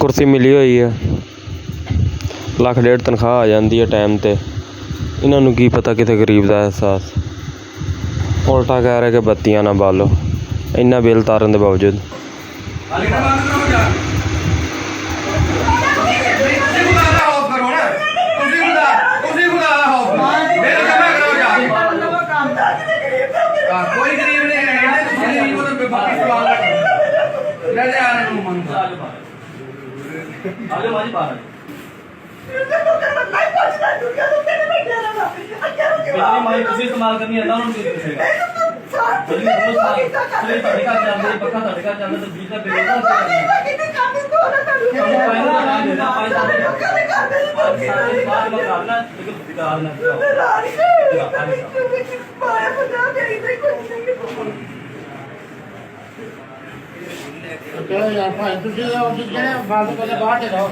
ਕੁਰਸੀ ਮਿਲੀ ਹੋਈ ਆ, 1.5 ਲੱਖ ਤਨਖਾਹ ਆ ਜਾਂਦੀ ਹੈ ਟਾਈਮ 'ਤੇ। ਇਹਨਾਂ ਨੂੰ ਕੀ ਪਤਾ ਕਿਤੇ ਗਰੀਬ ਦਾ ਅਹਿਸਾਸ। ਉਲਟਾ ਕਹਿ ਰਿਹਾ ਕਿ ਬੱਤੀਆਂ ਨਾ ਬਾਲੋ, ਇੰਨਾ ਬਿੱਲ ਤਾਰਨ ਦੇ ਬਾਵਜੂਦ। कोई गरीब नहीं है, गरीब तो बाकी सवाल ले ले आने को मन आगे वाली बात है बिजली माई किसी इस्तेमाल करनी है ना उनको पूछेगा बिजली रोज पूरे तरीका चल रही पक्का तरीका चल रहा तो बिजली का बिल का कितने काम तो ना कर फायदा ना देना फायदा बात में करना लेकिन बिगाड़ ना चलो यार भाई तुझे और जितने बात करके बाहर जाओ।